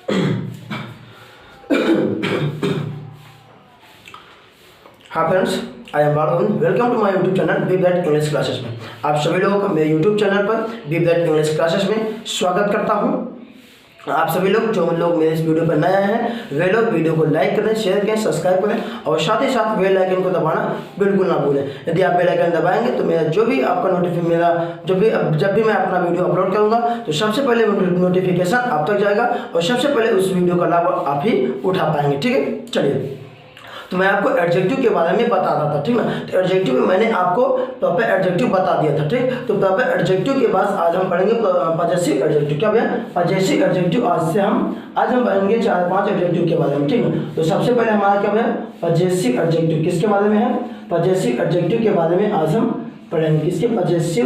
हाँ friends, I am Balwan. Welcome to my YouTube channel be that English classes में। आप सभी लोगों का मेरे यूट्यूब चैनल पर बी दैट इंग्लिश क्लासेस में स्वागत करता हूँ। आप सभी लोग जो लोग मेरे इस वीडियो पर नए हैं वे लोग वीडियो को लाइक करें, शेयर करें, सब्सक्राइब करें और साथ ही साथ बेल आइकन को दबाना बिल्कुल ना भूलें। यदि आप बेल आइकन दबाएंगे तो मेरा जो भी आपका नोटिफिकेशन मेरा जब भी मैं अपना वीडियो अपलोड करूंगा तो सबसे पहले नोटिफिकेशन आप तक जाएगा और सबसे पहले उस वीडियो का लाभ आप ही उठा पाएंगे। ठीक है, चलिए तो मैं आपको एडजेक्टिव के बारे में बता रहा था, ठीक ना। तो एडजेक्टिव में मैंने आपको प्रॉपर एडजेक्टिव बता दिया था, ठीक। तो प्रॉपर एडजेक्टिव के बाद आज हम पढ़ेंगे पॉजेसिव एडजेक्टिव। क्या भैया? Possessive adjective. आज हम पढ़ेंगे 4-5 एडजेक्टिव के बारे में, ठीक है। तो सबसे पहले हमारा क्या भैया? Possessive adjective. किसके बारे में है? पॉजेसिव एडजेक्टिव के बारे में आज हम पढ़ेंगे। किसके? पॉजेसिव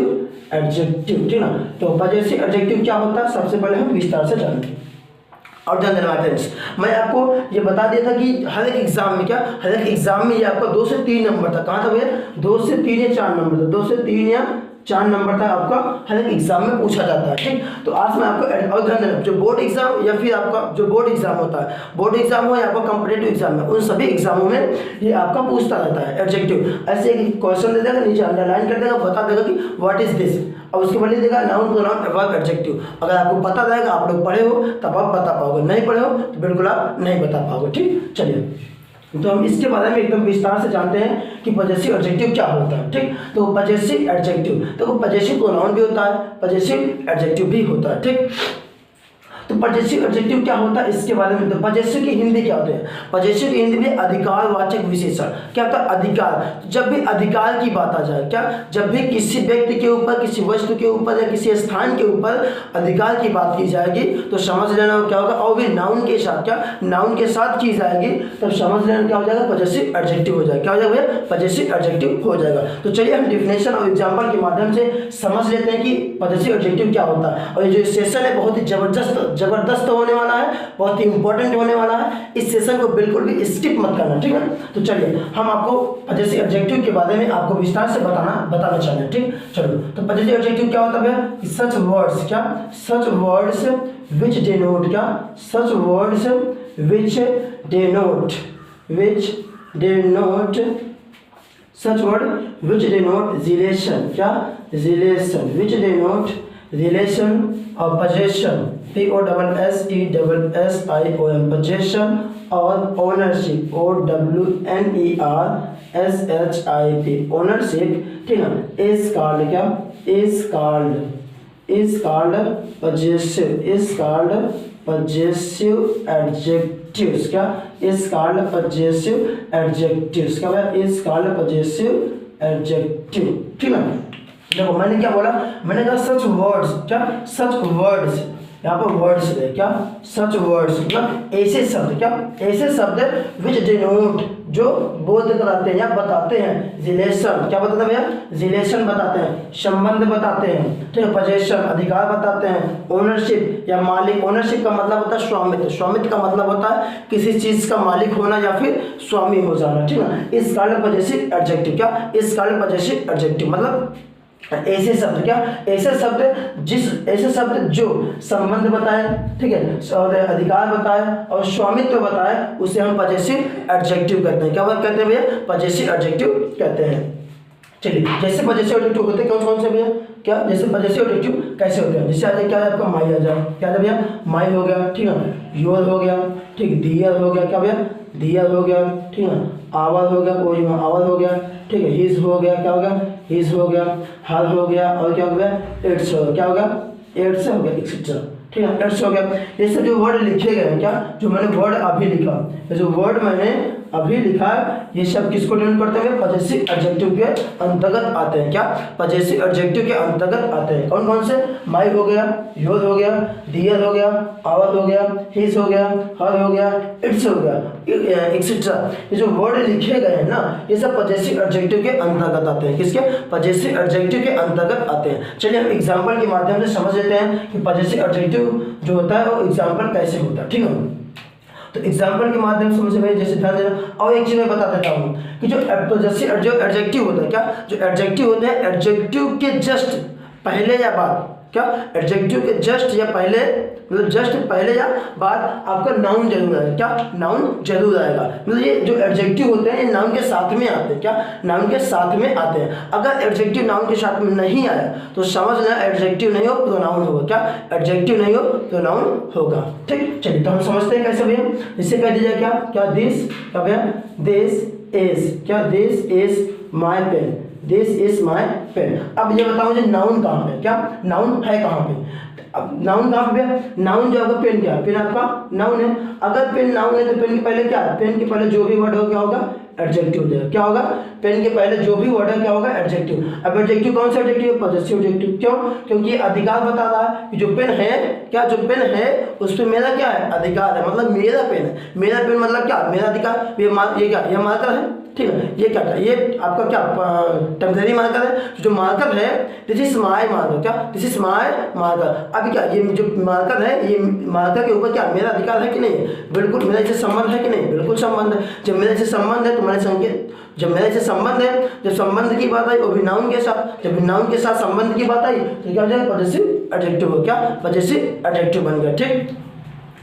एडजेक्टिव, ठीक ना। तो पॉजेसिव एडजेक्टिव क्या होता है सबसे पहले हम विस्तार से जानेंगे। और ध्यान देना फ्रेंड्स, मैं आपको ये बता दिया था कि हर एक एग्जाम में ये आपका 2 से 3 नंबर था। कहाँ था भैया? 2 से 3 या 4 नंबर था। 2 से 3 या 4 नंबर था आपका हर एक एग्जाम में पूछा जाता है, ठीक। तो आज मैं आपको और ध्यान देना, जो बोर्ड एग्जाम या फिर आपका जो बोर्ड एग्जाम होता है, बोर्ड एग्जाम हो या आपका कॉम्पिटेटिव एग्जाम है, उन सभी एग्जामों में ये आपका पूछता रहता है एडजेक्टिव। ऐसे एक क्वेश्चन दे देगा, नीचे अंडरलाइन कर देगा, बता देगा कि व्हाट इज दिस, और उसके बाद देगा नाउन प्रोनाउन वर्ब एडजेक्टिव। अगर आपको पता रहेगा, आप लोग पढ़े हो तब आप बता पाओगे, नहीं पढ़े हो तो बिल्कुल आप नहीं बता पाओगे, ठीक। चलिए तो हम इसके बारे में एकदम विस्तार से जानते हैं कि पॉजेसिव एडजेक्टिव क्या होता है, ठीक। तो पॉजेसिव एडजेक्टिव, तो पॉजेसिव प्रोनाउन भी होता है, पॉजेसिव एडजेक्टिव भी होता है, ठीक। तो पॉजेसिव एडजेक्टिव क्या होता है इसके बारे में। तो पॉजेसिव की हिंदी क्या होती है? पॉजेसिव की हिंदी में अधिकारवाचक विशेषण। क्या होता है? अधिकार। जब भी अधिकार की बात आ जाए, क्या जब भी किसी व्यक्ति के ऊपर, किसी वस्तु के ऊपर या किसी स्थान के ऊपर अधिकार की बात की जाएगी तो समझ लेना क्या होगा। और भी नाउन के साथ, क्या नाउन के साथ की जाएगी तब समझ लेना क्या हो जाएगा? पॉजेसिव एडजेक्टिव हो जाएगा। क्या हो जाएगा? पॉजेसिव एडजेक्टिव हो जाएगा। तो चलिए हम डिफिनेशन और एग्जाम्पल के माध्यम से समझ लेते हैं कि पॉजेसिव एडजेक्टिव क्या होता है। और ये जो सेशन है बहुत ही जबरदस्त होने वाला है, बहुत ही इंपॉर्टेंट होने वाला है। इस सेशन को बिल्कुल भी स्किप मत करना, ठीक है। तो चलिए हम आपको पॉजेसिव एडजेक्टिव के बारे में आपको विस्तार से बताना चाहते हैं, ठीक। चलो तो पॉजेसिव एडजेक्टिव क्या होता है? सच वर्ड्स, क्या सच वर्ड्स विच डिनोट, क्या such words which denote such word which denote relation, क्या relation, which denote relation or possession, possession, possession और ownership, ownership, ownership, ठीक है। is called, क्या is called possessive adjectives, क्या is called possessive adjectives, क्या है is called possessive adjective, ठीक है। देखो मैंने क्या बोला? मैंने कहा such words, क्या such words, यहाँ पर वर्ड्स है, क्या सच वर्ड्स मतलब ऐसे शब्द, क्या ऐसे शब्द विच डिनोट जो बोध कराते हैं या बताते हैं रिलेशन, क्या बताते हैं भैया? रिलेशन बताते हैं, संबंध बताते हैं, ठीक है। पोजेशन अधिकार बताते हैं, ओनरशिप या मालिक, ओनरशिप का मतलब होता है स्वामित्व, स्वामित्व का मतलब होता है किसी चीज का मालिक होना या फिर स्वामी हो जाना, ठीक है। इस कारण पॉजेसिव एडजेक्टिव, क्या इस कारण पॉजेसिव एडजेक्टिव मतलब ऐसे शब्द, क्या ऐसे शब्द जो संबंध बताए, ठीक है, और अधिकार बताए और स्वामित्व बताए उसे हम पॉजेसिव एडजेक्टिव कहते हैं। क्या बात कहते हैं भैया? पॉजेसिव एडजेक्टिव कहते हैं। चलिए जैसे पॉजेसिव एडजेक्टिव होते हैं कौन से भैया? क्या जैसे पॉजेसिव एडजेक्टिव कैसे होते हैं? जैसे आ जाए क्या है आपका माई आ जाए, क्या है भैया? माई हो गया, ठीक है, योर हो गया, ठीक, दियर हो गया, क्या भैया? दियर हो गया, ठीक है, आवर हो गया, कोई आवर हो गया, ठीक है, हिज हो गया, क्या हो गया? हिज हो गया, हर हो गया और क्या हो गया? इट्स हो गया, क्या हो गया? इट्स हो गया, एक्सेट्रा, ठीक है, इट्स हो गया। ये सब जो वर्ड लिखे गए हैं, क्या जो मैंने वर्ड अभी लिखा, जो वर्ड मैंने अभी लिखा है ये सब किसको डिनोट करते हैं? पॉजेसिव एडजेक्टिव के अंतर्गत आते हैं। क्या पॉजेसिव एडजेक्टिव के अंतर्गत आते हैं? कौन कौन से? माई हो गया, योर हो गया, डियर हो गया, आवर हो गया, हिज हो गया, हर हो गया, इट्स हो गया, एक्सेट्रा। ये जो वर्ड लिखे गए हैं ना ये सब पॉजेसिव एडजेक्टिव के अंतर्गत आते हैं। किसके? पॉजेसिव एडजेक्टिव के अंतर्गत आते हैं। चलिए हम एग्जाम्पल के माध्यम से समझ लेते हैं कि पॉजेसिव एडजेक्टिव जो होता है वो एग्जाम्पल कैसे होता है, ठीक है। तो एग्जाम्पल के माध्यम से समझे भाई, जैसे ध्यान देना। और एक चीज मैं बता देता हूँ कि जो एडजेक्टिव होता है, क्या जो एडजेक्टिव होते हैं एडजेक्टिव के जस्ट पहले या बाद क्या एडजेक्टिव के जस्ट या पहले, मतलब जस्ट पहले या बाद आपका नाउन जरूर आएगा। क्या नाउन जरूर आएगा। मतलब ये जो एडजेक्टिव होते हैं ये नाउन के साथ में आते हैं। क्या नाउन के साथ में आते हैं। अगर एडजेक्टिव नाउन के साथ में नहीं आया तो समझ लेना एडजेक्टिव नहीं हो तो नाउन होगा। क्या एडजेक्टिव नहीं हो तो नाउन होगा। ठीक, चलिए तो हम समझते हैं कैसे भैया। इससे कह दीजिए क्या क्या दिस, क्या भैया दिस इज, क्या this is my pen, this is my pen. अब ये बताओ मुझे नाउन कहाँ पे, क्या नाउन है कहाँ पे। अब नाउन कहाँ पे है, नाउन जो आपका पेन क्या है, पेन आपका नाउन है। अगर पेन नाउन है तो पेन के पहले क्या है, पेन के पहले जो भी वर्ड हो क्या होगा, एडजेक्टिव हो जाएगा। क्या होगा, पेन के पहले जो भी वर्ड है क्या होगा, एडजेक्टिव। अब एडजेक्टिव कौन सा एडजेक्टिव, पॉजिटिव एडजेक्टिव। क्यों, क्योंकि ये अधिकार बता रहा है कि जो पेन है, क्या जो पेन है उस पर मेरा क्या है, अधिकार है। मतलब मेरा पेन है, मेरा पेन मतलब क्या, मेरा अधिकार। ये क्या, ये मार्कर है, ठीक है। ये क्या, ये आपका क्या टेम्परेरी मार्कर है। जो मार्कर है दिस इज माय मार्कर, क्या दिस इज माय मार्कर। अभी क्या ये जो मार्कर है, ये मार्कर के ऊपर क्या मेरा अधिकार है कि नहीं, बिल्कुल मेरा इससे संबंध है कि नहीं, बिल्कुल संबंध है। जब मेरा इससे संबंध है तो मैंने संकेत, जब मेरा इससे संबंध है, जब संबंध की बात आई वो भी नाउन के साथ, जब नाउन के साथ संबंध की बात आई तो क्या हो जाएगा, पॉजिटिव एडजेक्टिव हो। क्या पॉजिटिव एडजेक्टिव बन गया। ठीक,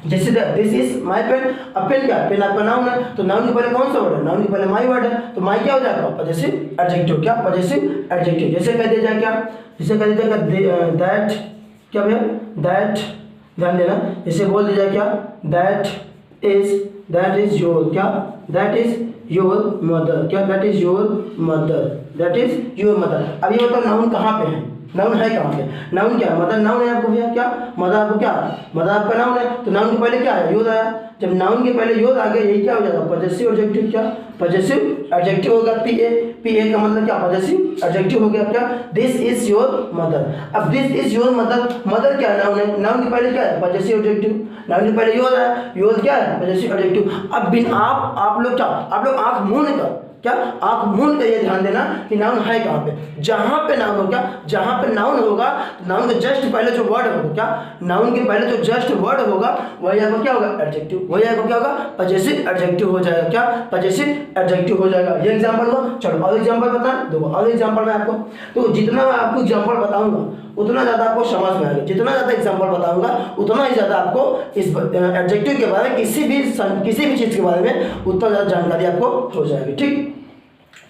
जैसे दिस इज माई पेन। अब पेन क्या, पेन आपका नाउन है तो नाउन के पहले कौन सा वर्ड है, नाउन के पहले माई वर्ड है तो माई क्या हो जाएगा, पॉजिटिव एडजेक्टिव। क्या पॉजिटिव एडजेक्टिव। जैसे कह दिया जाए क्या, जैसे कह दिया जाएगा दैट, क्या भैया दैट, ध्यान देना, जैसे बोल दिया जाए क्या दैट इज योर, क्या दैट इज योर मदर, क्या that is your mother, that is your mother. अब ये बताओ नाउन कहाँ पे है, नाउन है कहाँ पे, नाउन क्या है, मदर नाउन है आपको भैया। क्या मदर आपको क्या, मदर आपका नाउन है तो नाउन के पहले क्या है, योर आया। जब नाउन के पहले योर आ गया यही क्या हो जाएगा, पॉजिटिव एडजेक्टिव। क्या पॉजिटिव एडजेक्टिव होगा। पीए का मतलब क्या, पॉजिटिव एडजेक्टिव हो गया। क्या दिस इज योर मदर। अब this is your mother, mother क्या नाउन है, नाउन के पहले क्या है, पॉजिटिव एडजेक्टिव। नाउन के पहले योर आया, योर क्या है, पॉजिटिव एडजेक्टिव। अब बिन आप लोग क्या, आप लोग आंख मूंद कर, क्या आंख मूंद कर ये ध्यान देना कि नाउन है कहाँ पे। जहां पे नाउन होगा, जहां पे नाउन होगा नाउन के जस्ट पहले जो वर्ड होगा, क्या नाउन के पहले जो जस्ट वर्ड होगा वही आपको क्या होगा, एडजेक्टिव। वही आपको क्या होगा, पॉजिटिव एडजेक्टिव हो जाएगा। क्या पॉजिटिव एडजेक्टिव हो जाएगा। ये एग्जांपल हुआ। चलो और एग्जांपल बता दो, और एग्जांपल मैं आपको, तो जितना मैं आपको एग्जांपल बताऊंगा उतना ज़्यादा आपको समझ में आएगा। जितना ज़्यादा एग्जांपल बताऊंगा उतना ही ज़्यादा आपको इस एडजेक्टिव के बारे में किसी भी चीज़ के बारे में उतना ज़्यादा जानकारी आपको हो जाएगी। ठीक,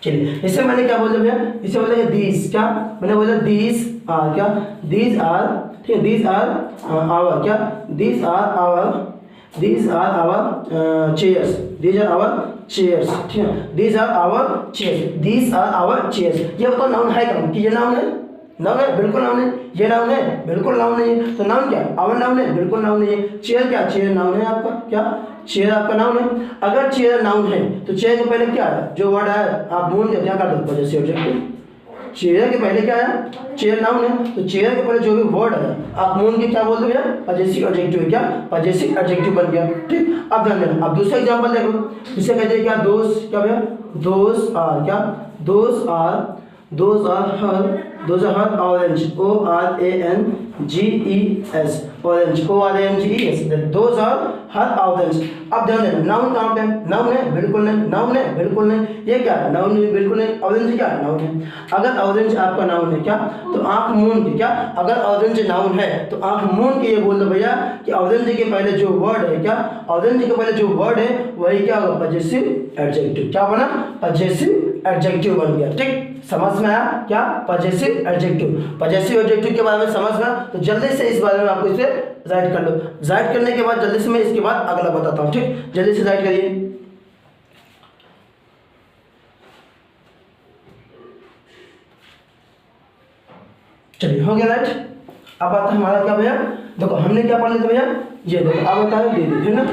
चलिए इससे मैंने क्या बोला भैया, इससे बोला दीज, क्या मैंने बोला दीज आर, क्या दीज आर, ठीक है, दीज आर आवर, क्या these are our chairs, these are our chairs, ठीक है, these are our chairs, these are our chairs. ये बताओ नाउन है कहाँ, कि ये नाउन है, नाउन है, बिल्कुल नाउन है। ये नाउन है, बिल्कुल नाउन नहीं है। तो नाउन क्या, आवर नाउन है, बिल्कुल नाउन नहीं है। चेयर क्या, चेयर नाउन है आपका। क्या चेयर आपका नाउन है। अगर चेयर नाउन है तो चेयर के पहले क्या है, जो वर्ड है आप मून के क्या कर दो, पॉजिटिव एडजेक्टिव। चेयर के पहले क्या है, चेयर नाउन है तो चेयर के पहले जो भी वर्ड है आप मून के क्या बोल दो भैया, पॉजिटिव एडजेक्टिव। क्या पॉजिटिव एडजेक्टिव बन गया। ठीक, अब ध्यान देना। अब दूसरा एग्जांपल देखो, इसे कहते हैं क्या, दोस्त, क्या भैया दोस्त आर, क्या those are her orange, ORANGES, orange, ORANGES, those are her orange. अब ध्यान देना नाउन कहाँ पे, नाउन है, बिल्कुल नहीं, नाउन है, बिल्कुल नहीं। ये क्या है, नाउन है, बिल्कुल नहीं। ऑरेंज क्या है, नाउन है। अगर ऑरेंज आपका नाउन है क्या, तो आंख मूंद के, क्या अगर ऑरेंज नाउन है तो आंख मूंद के ये बोल दो भैया कि ऑरेंज के पहले जो वर्ड है, क्या ऑरेंज के पहले जो वर्ड है वही क्या होगा, पॉजिटिव एडजेक्टिव। क्या बना, पॉजिटिव एडजेक्टिव बन गया। ठीक, समझ में आया, क्या पॉजिटिव एडजेक्टिव। पॉजिटिव एडजेक्टिव के बारे में समझ में, तो जल्दी से इस बारे में आपको इसे राइट कर लो। राइट करने के बाद जल्दी से मैं इसके बाद अगला बताता हूँ। ठीक, जल्दी से राइट करिए। चलिए हो गया राइट। अब आता है हमारा क्या भैया, देखो हमने क्या पढ़ लिया था भैया, ये देखो अब बताया दे दी, है ना।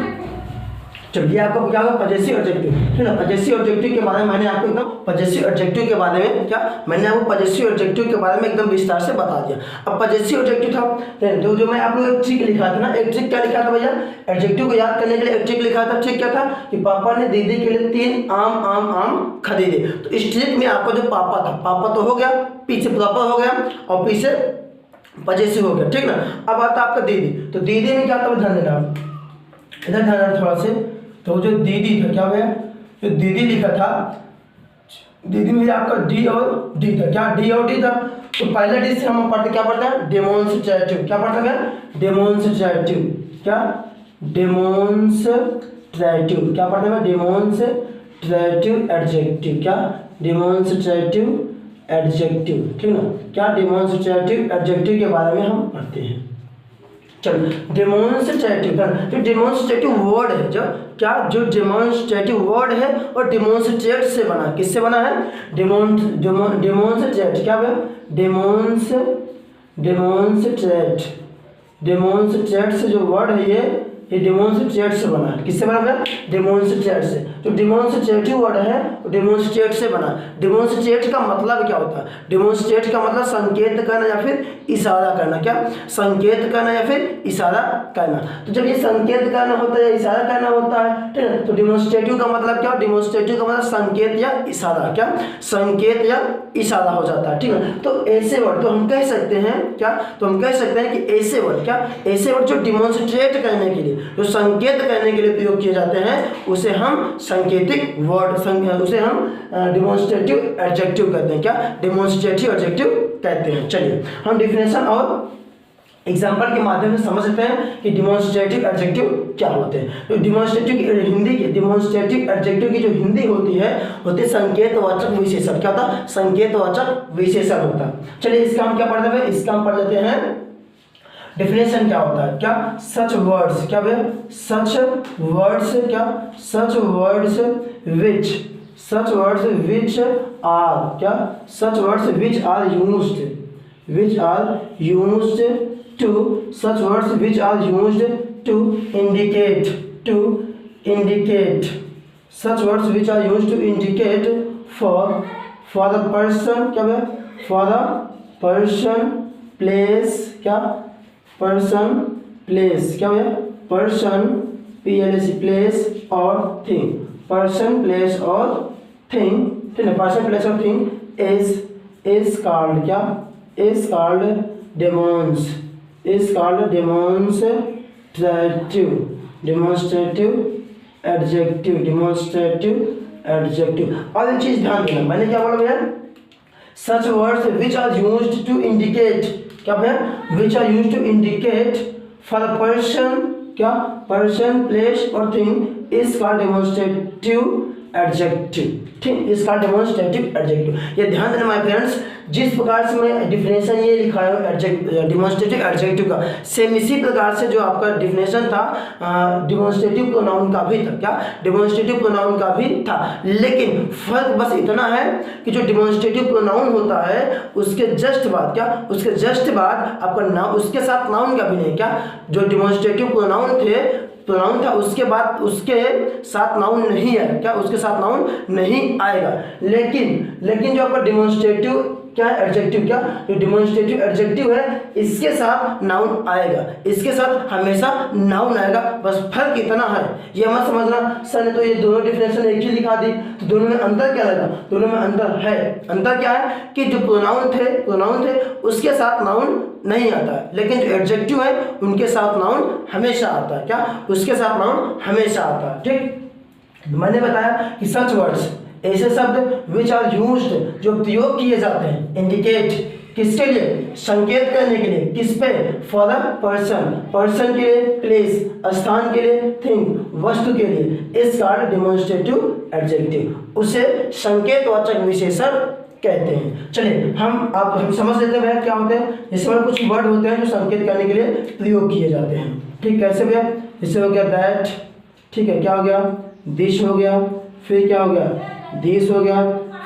चलिए आपको क्या होगा, पॉजिटिव एडजेक्टिव, है ना। पॉजिटिव एडजेक्टिव के बारे में मैंने आपको एकदम पॉजिटिव एडजेक्टिव के बारे में, क्या मैंने आपको पॉजिटिव एडजेक्टिव के बारे में एकदम विस्तार से बता दिया। अब पॉजिटिव एडजेक्टिव था तो जो मैं आप लोग एक ट्रिक लिखा था ना, एक ट्रिक क्या लिखा था भैया, एडजेक्टिव को याद करने के लिए एक ट्रिक लिखा था। ट्रिक क्या था कि पापा ने दीदी के लिए 3 आम खरीदे। तो इस ट्रिक में आपका जो पापा था, पापा तो हो गया, पीछे प्रॉपर हो गया और पीछे पॉजिटिव हो गया। ठीक ना। अब आता आपका दीदी, तो दीदी में क्या था, ध्यान देना, इधर ध्यान देना थोड़ा से। तो जो दीदी था, क्या भैया जो दीदी लिखा था, दीदी में आपका डी और डी था, क्या डी और डी था। तो पहले डिश से हम पढ़ते क्या पढ़ते हैं, डेमोन्स्ट्रेटिव। क्या पढ़ते हैं, डेमोन्स्ट्रेटिव। क्या, डेमोन्स्ट्रेटिव। क्या पढ़ते हैं, डेमोन्स्ट्रेटिव एडजेक्टिव। क्या, डेमोन्स्ट्रेटिव एडजेक्टिव। ठीक ना, क्या डेमोन्स्ट्रेटिव एडजेक्टिव के बारे में हम पढ़ते हैं। चलो, डेमोन्स्ट्रेटिव, जो डेमोन्स्ट्रेटिव वर्ड है, जो क्या, जो डेमोन्स्ट्रेटिव वर्ड है और डेमोन्स्ट्रेट से बना, किससे बना है, डेमोन्स्ट्रेट। क्या है, डेमोन्स्ट्रेट से जो वर्ड है ये डेमोन्स्ट्रेट से बना है। किससे बना है, डेमोन्स्ट्रेट से। जो डेमोन्स्ट्रेटिव वर्ड है वो डेमोन्स्ट्रेट से बना। डेमोन्स्ट्रेट का मतलब क्या होता है, डेमोन्स्ट्रेट का मतलब संकेत करना या फिर इशारा करना। क्या, संकेत करना या फिर इशारा करना। तो जब ये संकेत करना होता है या इशारा करना होता है, ठीक है, तो डेमोन्स्ट्रेटिव का मतलब क्या, डेमोन्स्ट्रेटिव का मतलब संकेत या इशारा। क्या, संकेत या इशारा हो जाता है। ठीक है, तो ऐसे वर्ड तो हम कह सकते हैं, क्या, तो हम कह सकते हैं कि ऐसे वर्ड, क्या, ऐसे वर्ड जो डेमोन्स्ट्रेट करने के लिए, जो संकेत करने के लिए प्रयोग किए जाते हैं, उसे हम सांकेतिक वर्ड, उसे हम डेमोन्स्ट्रेटिव एडजेक्टिव कहते हैं। क्या, डेमोन्स्ट्रेटिव एडजेक्टिव कहते हैं। चलिए हम डिफिनेशन और एग्जाम्पल के माध्यम से समझ सकते हैं कि डेमोन्स्ट्रेटिव एडजेक्टिव क्या होते हैं। तो डेमोन्स्ट्रेटिव हिंदी की, डेमोन्स्ट्रेटिव एडजेक्टिव की जो हिंदी होती है संकेतवाचक विशेषण। क्या होता है, संकेतवाचक विशेषण होता है। चलिए इसका हम क्या पढ़ रहे हैं, इसका हम पढ़ लेते हैं डिफिनेशन क्या होता है। क्या, सच वर्ड्स। क्या है, सच वर्ड्स। क्या, such words which, such words which are, क्या, such words which are used, which are used to, such words which are used to indicate, to indicate, such words which are used to indicate for the person, क्या है, for the person, place, क्या, person, place, क्या है, person, place, place और thing, person, place और thing, ठीक है, person, place और thing is called, क्या, is called demonstrative adjective। और एक चीज ध्यान देना, मैंने क्या बोला भैया, such words which are used to indicate, क्या भैया, which are used to indicate for a person, क्या, person, place और thing is called demonstrative adjective। ठीक, इस called demonstrative adjective। ये ध्यान देना माय फ्रेंड्स, जिस प्रकार से मैं डिफिनेशन ये लिखा है डेमोन्स्ट्रेटिव एडजेक्टिव का, सेम इसी प्रकार से जो आपका डिफिनेशन था डेमोन्स्ट्रेटिव प्रोनाउन का भी था। क्या, डेमोन्स्ट्रेटिव प्रोनाउन का भी था, लेकिन फर्क बस इतना है कि जो डेमोन्स्ट्रेटिव प्रोनाउन होता है उसके जस्ट बाद, क्या, उसके जस्ट बाद आपका नाउन, उसके साथ नाउन का भी नहीं। क्या, जो डेमोन्स्ट्रेटिव प्रोनाउन था उसके बाद उसके साथ नाउन नहीं है। क्या, उसके साथ नाउन नहीं आएगा, लेकिन जो आपका डेमोन्स्ट्रेटिव क्या है, एडजेक्टिव, क्या, जो डेमोन्स्ट्रेटिव एडजेक्टिव है इसके साथ नाउन आएगा, इसके साथ हमेशा नाउन आएगा। बस फर्क इतना है, ये मत समझना सर ने तो ये दोनों डिफिनेशन एक ही लिखा दी, तो दोनों में अंतर क्या लगा, दोनों में अंतर है। अंतर क्या है कि जो प्रोनाउन थे उसके साथ नाउन नहीं आता है, लेकिन जो एडजेक्टिव है उनके साथ नाउन हमेशा आता है। क्या, उसके साथ नाउन हमेशा आता है। ठीक, मैंने बताया कि सच वर्ड्स ऐसे शब्द विच आर यूज्ड, जो प्रयोग किए जाते हैं, इंडिकेट, किसके लिए, संकेत करने के लिए, किस पे, फॉर द पर्सन के लिए, प्लेस, स्थान के लिए, थिंग, वस्तु के लिए, इस कॉल्ड डेमोन्स्ट्रेटिव एडजेक्टिव, उसे संकेतवाचक विशेषण कहते हैं। चलिए हम समझ लेते हैं क्या होते हैं। इसमें कुछ वर्ड होते हैं जो संकेत करने के लिए प्रयोग किए जाते हैं। ठीक, कैसे भैया, इससे हो गया दैट, ठीक है, क्या हो गया, दिस हो गया, फिर क्या हो गया, दिस हो गया,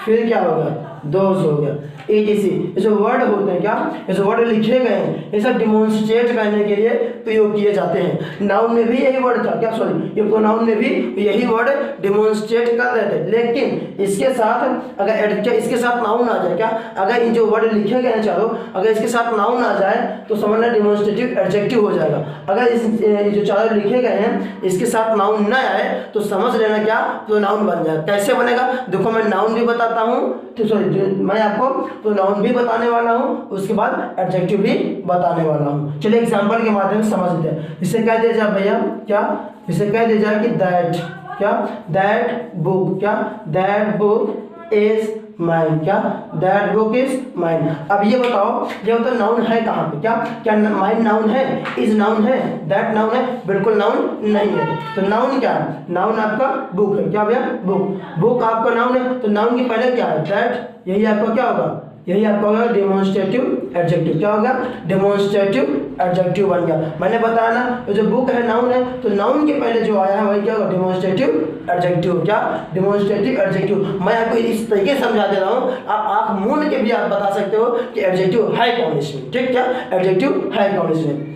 फिर क्या हो गया, दोस हो गया। ये जो वर्ड होते हैं, क्या, ये जो वर्ड लिखे गए हैं ये सब डिमोन्स्ट्रेट करने के लिए प्रयोग किए जाते हैं। नाउन में भी यही वर्ड था, क्या, सॉरी, ये प्रोनाउन में भी यही वर्ड डिमोन्स्ट्रेट कर रहे थे, लेकिन इसके साथ अगर इसके साथ नाउन आ जाए, क्या, अगर इन जो वर्ड लिखे गए हैं चारों, अगर इसके साथ नाउन आ जाए तो समझना डेमोन्स्ट्रेटिव एडजेक्टिव हो जाएगा। अगर इस जो चारों लिखे गए हैं इसके साथ नाउन न आए तो समझ लेना क्या, प्रोनाउन बन जाए। कैसे बनेगा, देखो मैं नाउन भी बताता हूँ, तो सॉरी मैं आपको प्रोनाउन भी बताने वाला हूँ, उसके बाद एडजेक्टिव भी बताने वाला हूँ। चलिए एग्जांपल के माध्यम से समझ लेते हैं। इसे कह दिया जाए भैया, क्या, इसे कह दिया जाए कि दैट, क्या, दैट बुक, क्या, दैट बुक इज माइन, क्या दैट बुक इज माइन। अब ये बताओ, ये बताओ नाउन है कहाँ पे, क्या क्या माइन नाउन है, इज नाउन है, दैट नाउन है, बिल्कुल नाउन नहीं है। तो नाउन क्या है, नाउन आपका बुक है, क्या भैया बुक, बुक आपका नाउन है, तो नाउन के पहले क्या है दैट, यही आपका क्या होगा, यही आपका होगा डेमोन्स्ट्रेटिव एडजेक्टिव, क्या होगा डेमोन्स्ट्रेटिव एडजेक्टिव बन गया। मैंने बताया ना तो जो बुक है नाउन है, तो नाउन के पहले जो आया है वही क्या होगा डेमोन्स्ट्रेटिव एडजेक्टिव, क्या डेमोन्स्ट्रेटिव एडजेक्टिव। मैं आपको इस तरीके से समझा दे रहा हूँ, आप आँख मूंद के भी आप बता सकते हो कि एडजेक्टिव है कौन इसमें, ठीक, क्या एडजेक्टिव है कौन इसमें।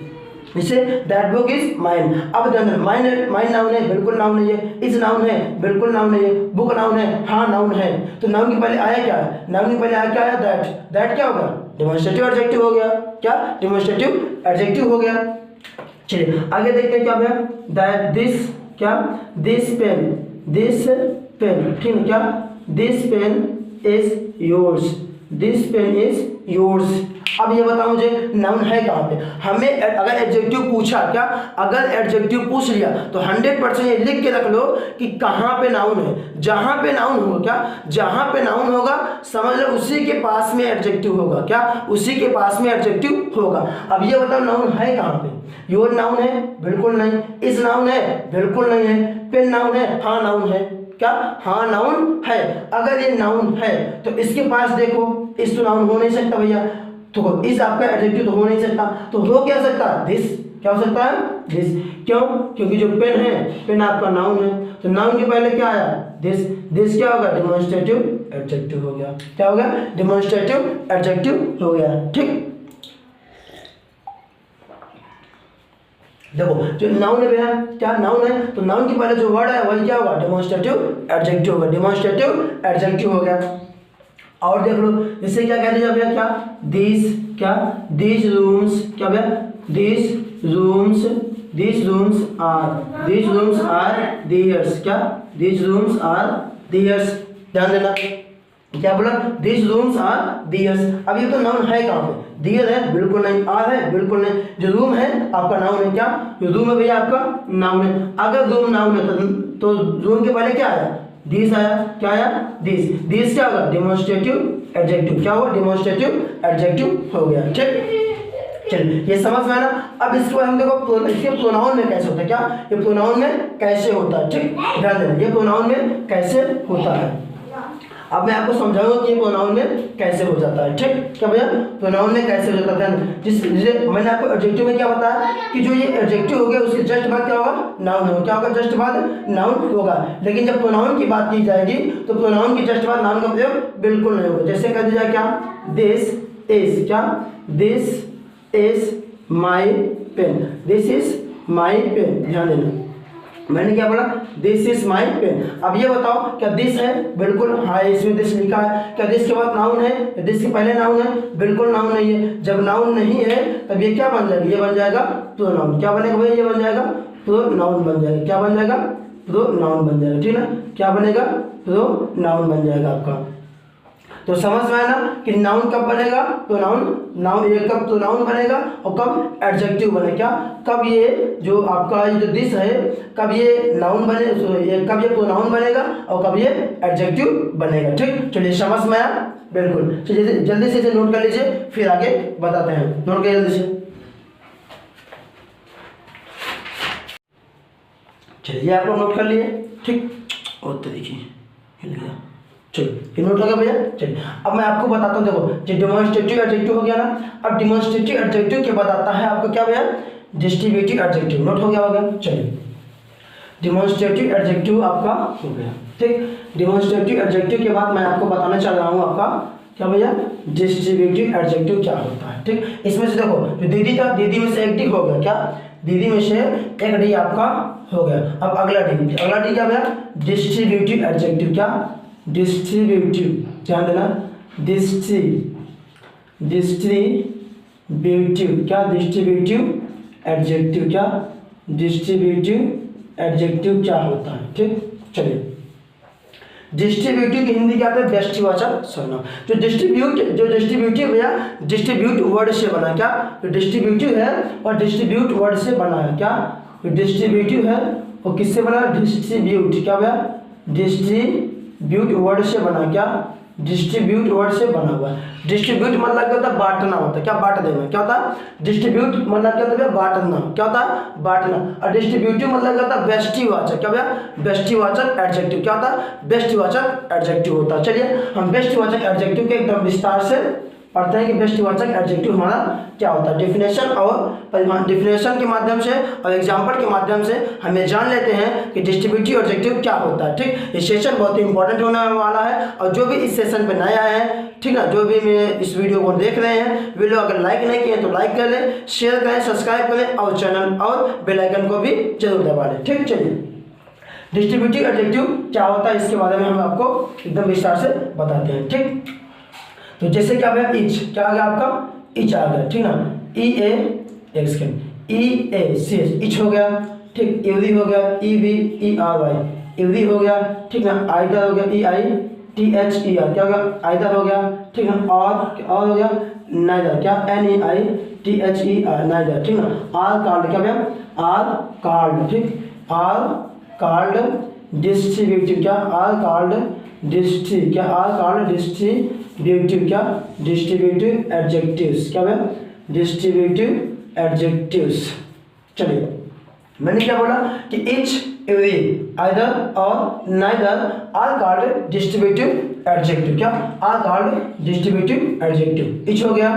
इसे दैट बुक इज माइन। अब माइन माइन नाउन है, बिल्कुल नाउन नहीं है, इज नाउन है, बिल्कुल नाउन नहीं है, बुक नाउन है, हाँ नाउन है। तो नाउन के पहले आया क्या है, नाउन के पहले आया क्या आया दैट, दैट क्या होगा डेमोन्स्ट्रेटिव एडजेक्टिव हो गया, क्या डेमोन्स्ट्रेटिव एडजेक्टिव हो गया। चलिए आगे देखते हैं क्या भैया, दैट दिस, क्या दिस पेन, दिस पेन, ठीक है, क्या this pen is yours, this pen is yours. अब ये बताओ मुझे नाउन है कहाँ पे, हमें अगर एडजेक्टिव पूछा, क्या अगर एडजेक्टिव पूछ लिया तो 100% ये लिख के रख लो कि कहाँ पे नाउन है, जहाँ पे नाउन होगा, क्या जहाँ पे नाउन होगा समझ लो उसी के पास में एडजेक्टिव होगा, क्या उसी के पास में एडजेक्टिव होगा। अब ये बताओ नाउन है कहाँ पे, योर नाउन है, बिल्कुल नहीं, इस नाउन है, बिल्कुल नहीं है, पेन नाउन है, हाँ नाउन है, क्या हाँ नाउन है। अगर ये नाउन है तो इसके पास देखो, इस तो नाउन हो नहीं सकता भैया, तो इस आपका एडजेक्टिव तो हो नहीं सकता, तो हो क्या सकता है दिस, क्या हो सकता है दिस, क्यों क्योंकि जो पेन है, पेन आपका नाउन है, तो नाउन के पहले क्या आया दिस, दिस क्या होगा डेमोन्स्ट्रेटिव एडजेक्टिव हो गया, क्या हो गया डेमोन्स्ट्रेटिव एडजेक्टिव हो गया, ठीक। देखो जो नाउन है भैया, क्या नाउन है, तो नाउन के पहले जो वर्ड है वही क्या होगा डेमोन्स्ट्रेटिव एडजेक्टिव होगा, डेमोन्स्ट्रेटिव एडजेक्टिव हो गया। और देख लो इससे क्या कह दिया भैया, क्या दिस, क्या दिस रूम्स, क्या भैया this rooms, this rooms are theirs, क्या दिस रूम्स आर दियर्स, ध्यान देना क्या बोला दिस रूम्स आर दियर्स। अब ये तो नाउन है कहाँ पे, दियर है बिल्कुल नहीं, आर है बिल्कुल नहीं, जो रूम है आपका नाउन है, क्या जो रूम है भैया आपका नाउन है। अगर रूम नाउन है तो रूम के पहले क्या आया दिस आया, क्या आया दिस, दिस क्या होगा डेमोन्स्ट्रेटिव एडजेक्टिव, क्या हुआ डेमोन्स्ट्रेटिव एडजेक्टिव हो गया, ठीक। चलिए ये समझ में आना। अब इसके बाद हम देखो इसके प्रोनाउन में कैसे होता है, क्या ये प्रोनाउन में कैसे होता है, ठीक ध्यान देना, ये प्रोनाउन में कैसे होता है। अब मैं आपको समझाऊंगा कि प्रोनाउन में कैसे हो जाता है, ठीक क्या भैया प्रोनाउन में कैसे हो जाता है। जिसे मैंने आपको एडजेक्टिव में क्या बताया कि जो ये एडजेक्टिव हो गया उसके जस्ट बाद क्या होगा नाउन होगा, क्या होगा जस्ट बाद नाउन होगा। लेकिन जब प्रोनाउन की बात की जाएगी तो प्रोनाउन की जस्ट बाद नाउन का प्रयोग बिल्कुल नहीं होगा। जैसे कह दिया क्या दिस इज, क्या this is my pen, this is my pen, ध्यान देना मैंने क्या बोला दिस इज माई पेन। अब ये बताओ क्या दिस है, बिल्कुल हाँ इसमें दिस लिखा है। क्या दिस के बाद नाउन है, दिस के पहले नाउन है, बिल्कुल नाउन नहीं है। जब नाउन नहीं है तब ये क्या बन जाएगा, ये बन जाएगा प्रोनाउन। क्या बनेगा भैया, ये बन जाएगा प्रोनाउन बन जाएगा। क्या बन जाएगा प्रोनाउन बन जाएगा, ठीक है ना, क्या बनेगा प्रोनाउन बन जाएगा आपका। तो समझ में आया ना कि नाउन कब बनेगा, तो नाउन ये कब तो नाउन बनेगा और कब एडजेक्टिव बनेगा, क्या कब ये जो आपका ये जो दिस है कब ये नाउन बने, ये कब ये प्रोनाउन बनेगा और कब ये एडजेक्टिव बनेगा, ठीक। चलिए समझ में आया बिल्कुल। चलिए जल्दी से नोट कर लीजिए फिर आगे बताते हैं, नोट करिए जल्दी से। चलिए आप लोग नोट कर लिए, ठीक। और तरीके हिल गया, चलिए ये नोट हो गया भैया। चलिए अब मैं आपको बताता हूँ, देखो जो डेमोन्स्ट्रेटिव एडजेक्टिव हो गया ना, अब डेमोन्स्ट्रेटिव एडजेक्टिव के बाद आता है आपका क्या भैया डिस्ट्रीब्यूटिव एडजेक्टिव। नोट हो गया होगा, चलिए डेमोन्स्ट्रेटिव एडजेक्टिव आपका हो गया, ठीक। डेमोन्स्ट्रेटिव एडजेक्टिव के बाद मैं आपको बताना चाह रहा हूँ आपका क्या भैया डिस्ट्रीब्यूटिव एडजेक्टिव क्या होता है, ठीक। इसमें से देखो जो दीदी का, दीदी में से एक डी हो गया, क्या दीदी में से एक डी आपका हो गया। अब अगला डी क्या भैया डिस्ट्रीब्यूटिव एडजेक्टिव, क्या डिस्ट्रीब्यूटिव, ध्यान देना डिस्ट्रीब्यूटिव, क्या डिस्ट्रीब्यूटिव एडजेक्टिव, क्या डिस्ट्रीब्यूटिव एडजेक्टिव क्या होता है, ठीक। चलिए डिस्ट्रीब्यूटिव की हिंदी क्या आता है व्यष्टिवाचक सर्वनाम। जो डिस्ट्रीब्यूटिव या डिस्ट्रीब्यूट वर्ड से बना, क्या जो डिस्ट्रीब्यूटिव है और डिस्ट्रीब्यूट वर्ड से बना है, क्या डिस्ट्रीब्यूटिव है और किससे बना डिस्ट्रीब्यूट, क्या भैया डिस्ट्रीब्यूट वर्ड से बना, क्या डिस्ट्रीब्यूट वर्ड से बना हुआ है। डिस्ट्रीब्यूट मतलब क्या होता है, बांटना होता है, क्या बांट देना, क्या होता है डिस्ट्रीब्यूट मतलब क्या होता है, बांटना, क्या होता है बांटना। और डिस्ट्रीब्यूटिव मतलब क्या होता है, व्यष्टिवाचक, क्या भैया व्यष्टिवाचक एडजेक्टिव, क्या होता है व्यष्टिवाचक एडजेक्टिव होता है। चलिए हम व्यष्टिवाचक एडजेक्टिव के एकदम विस्तार से पढ़ते हैं कि व्यष्टिवाचक एडजेक्टिव हमारा क्या होता है। डेफिनेशन और परिभाषा, डेफिनेशन के माध्यम से और एग्जाम्पल के माध्यम से हमें जान लेते हैं कि डिस्ट्रीब्यूटिव एडजेक्टिव क्या होता है। ठीक, ये सेशन बहुत ही इंपॉर्टेंट होने वाला है और जो भी इस सेशन पे नया है, ठीक ना, जो भी मेरे इस वीडियो को देख रहे हैं, वीडियो अगर लाइक नहीं किए तो लाइक कर लें, शेयर करें, सब्सक्राइब करें और चैनल और बेल आइकन को भी जरूर दबा लें। ठीक, चलिए डिस्ट्रीब्यूटिव एडजेक्टिव क्या होता है इसके बारे में हम आपको एकदम विस्तार से बताते हैं। ठीक, तो जैसे क्या है इच, क्या आ गया आपका इच आ गया, ठीक ना, ई ए एक second E A C H each हो गया। ठीक, इवरी हो गया, E V E R Y every हो गया। ठीक ना, आइदर हो गया, E I T H E R क्या हो गया आइदर हो गया। ठीक ना, और हो गया नाइदर, क्या N E I T H E R neither. ठीक ना, आर कार्ड क्या गया आर कार्ड। ठीक, आर कार्ड डिस्ट्रीब्यूटिव, क्या आर कार्ड डिस्ट्री, क्या आर कार्ड डिस्ट्रीब्यूटिव, क्या डिस्ट्रीब्यूटिव एडजेक्टिव्स, क्या है डिस्ट्रीब्यूटिव एडजेक्टिव्स। चलिए मैंने क्या बोला कि इच एवरी आइदर और neither are called distributive adjective, क्या are called distributive adjective. Each हो गया,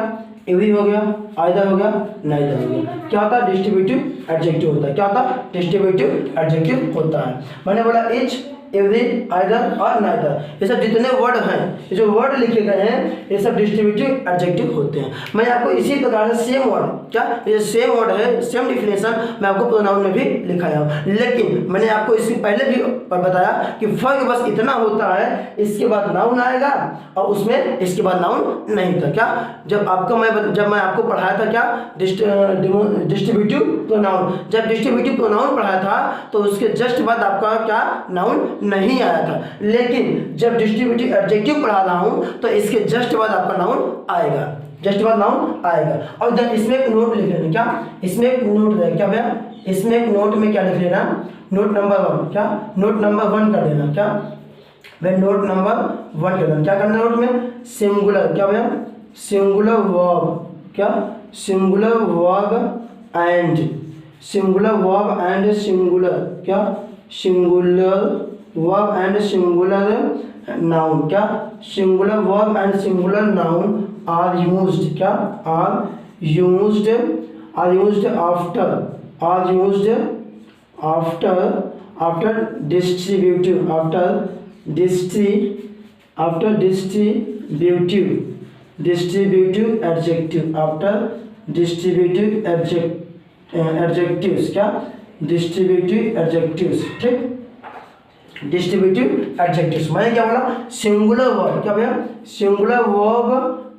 एवरी हो गया, आइदर हो गया, नाइदर हो गया, क्या होता है डिस्ट्रीब्यूटिव एडजेक्टिव होता है। क्या होता है डिस्ट्रीब्यूटिव एडजेक्टिव होता है। मैंने बोला इच एवरी आइदर और नाइदर, ये सब जितने वर्ड हैं, ये जो वर्ड लिखे गए हैं ये सब डिस्ट्रीब्यूटिव एडजेक्टिव होते हैं। मैं आपको इसी प्रकार से सेम वर्ड, क्या ये सेम वर्ड है, सेम डिफिनेशन मैं आपको प्रोनाउन में भी लिखाया हूँ, लेकिन मैंने आपको इससे पहले भी बताया कि फर्क बस इतना होता है, इसके बाद नाउन आएगा और उसमें इसके बाद नाउन नहीं था। क्या जब मैं आपको पढ़ाया था क्या डिस्ट्रीब्यूटिव प्रोनाउन, जब डिस्ट्रीब्यूटिव प्रोनाउन पढ़ाया था तो उसके जस्ट बाद आपका क्या नाउन नहीं आया था, लेकिन जब डिस्ट्रीब्यूटिव एडजेक्टिव पढ़ा रहा हूं तो इसके जस्ट बाद आपका नाउन आएगा, जस्ट बाद नाउन आएगा। और देन इसमें एक नोट लिख लेना, क्या इसमें एक नोट है, क्या भैया इसमें एक नोट में क्या लिख लेना, नोट नंबर 1, क्या नोट नंबर 1 कर देना, क्या भाई नोट नंबर 1 कर देना। क्या करना नोट में सिंगुलर, क्या भैया सिंगुलर वर्ब, क्या singular verb and singular verb and singular, क्या singular verb and singular noun, क्या singular verb and singular noun are used, क्या are used after distributive, after distributive adjective, after distributive adjectives, क्या distributive adjectives. ठीक, distributive adjectives मैंने क्या बोला singular verb, क्या भैया singular verb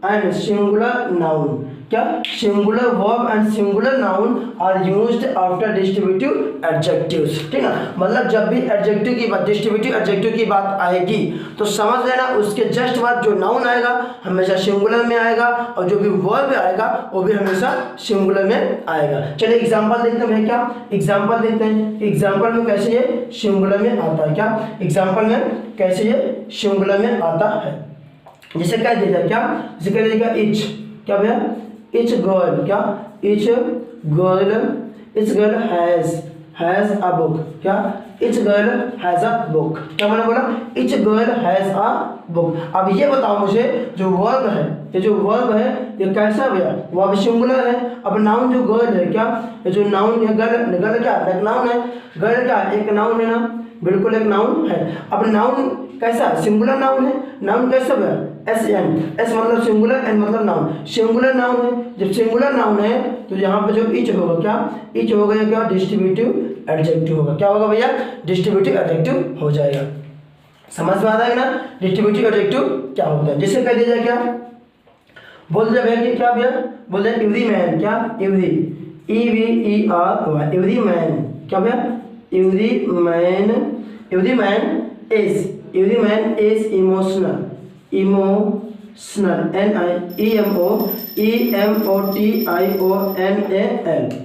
and singular noun, क्या singular verb and singular noun are used after distributive adjectives. ठीक है, मतलब जब भी एडजेक्टिव की बात, डिस्ट्रीब्यूटिव एडजेक्टिव की बात आएगी तो समझ लेना उसके जस्ट बाद जो नाउन आएगा हमेशा सिंगुलर में आएगा और जो भी वर्ब आएगा वो भी हमेशा सिंगुलर में आएगा। चलिए एग्जांपल देखते हैं, क्या एग्जांपल देखते हैं, एग्जांपल में कैसे ये सिंगुलर में आता है, क्या एग्जांपल में कैसे ये सिंगुलर में आता है। जैसे कह दीजिए, क्या जैसे कह दीजिएगा इच, क्या भैया इच गर्ल, क्या each girl has a book, क्या each girl has a book, क्या मैंने बोला each girl has a book. अब ये बताओ मुझे जो वर्ब है, ये जो वर्ब है ये कैसा भैया वर्ब सिंगुलर है। अब नाउन जो गर्ल है, क्या ये जो नाउन है गर्ल क्या एक नाउन है, गर्ल क्या एक नाउन है ना, बिल्कुल एक नाउन है। अब नाउन कैसा सिंगुलर नाउन है, नाउन कैसा है एस एन, एस मतलब सिंगुलर, एन मतलब नाउन, सिंगुलर नाउन है। जब सिंगुलर नाउन है तो यहाँ पे जो इच होगा, क्या इच हो गया, क्या डिस्ट्रीब्यूटिव एडजेक्टिव होगा, क्या होगा भैया डिस्ट्रीब्यूटिव एडजेक्टिव हो जाएगा। समझ में आता है ना डिस्ट्रीब्यूटिव एडजेक्टिव क्या होता है। जैसे कह दीजिए, क्या बोल दिया भैया कि क्या भैया बोल दिया एवरी मैन, क्या every E V E R Y every man, क्या भैया every man is emotional NIEMOTIONAL,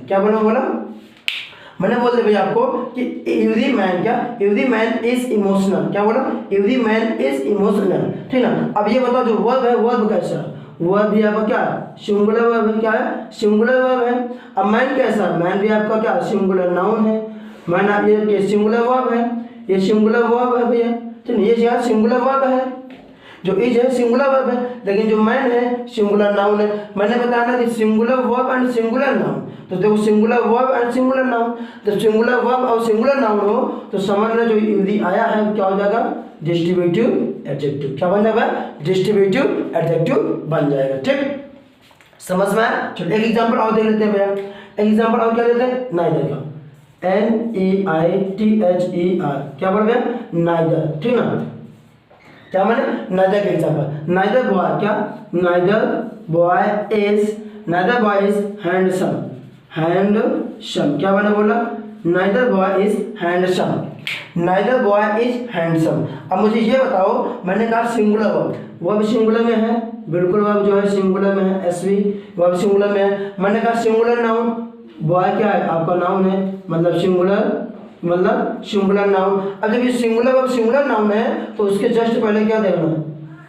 क्या बोला मैंने बोल दिया भैया आपको कि एवरी मैन, क्या एवरी मैन इज इमोशनल, क्या बोला, एवरी मैन इज इमोशनल, ठीक ना। अब ये बताओ जो वर्ब है, वर्ब कैसा, वर्ब भी आपका क्या है, सिंगुलर वर्ब है, क्या है, सिंगुलर वर्ब है। अब मैन कैसा, मैन भी आपका क्या, सिंगुलर नाउन है। मैन आप ये सिंगुलर वर्ब है, ये सिंगुलर वर्ब है भैया, तो ये क्या सिंगुलर वर्ब है। जो इज है सिंगुलर वर्ब है, लेकिन जो मैन है सिंगुलर नाउन है। मैंने बताया ना कि singular verb and singular noun, तो देखो singular verb and singular noun, तो सिंगुलर वर्ब और सिंगुलर नाउन हो तो समझ लो जो यदि आया है क्या हो जाएगा, डिस्ट्रीब्यूटिव एडजेक्टिव, क्या बन जाएगा, डिस्ट्रीब्यूटिव एडजेक्टिव बन जाएगा, ठीक, समझ में आया। चलो एक एग्जांपल और देख लेते हैं भैया, एक एग्जांपल और क्या लेते हैं, नाइदर का, NEITHER, क्या बोल भैया, नाइदर, ठीक ना, क्या मैंने नाइदर का एग्जांपल, नाइदर बॉय, क्या neither boy is handsome, handsome, क्या मैंने बोला, neither boy is handsome, neither boy is handsome. अब मुझे ये बताओ, मैंने कहा सिंगुलर वर्ब, वर्ब सिंगुलर में है, बिल्कुल वर्ब जो है सिंगुलर में है, SV वर्ब सिंगुलर में है। मैंने कहा सिंगुलर नाउन, बॉय क्या है आपका नाउन है, मतलब सिंगुलर नाउन। अब जब ये सिंगुलर वर्ब सिंगुलर नाउन है तो उसके जस्ट पहले क्या देखना,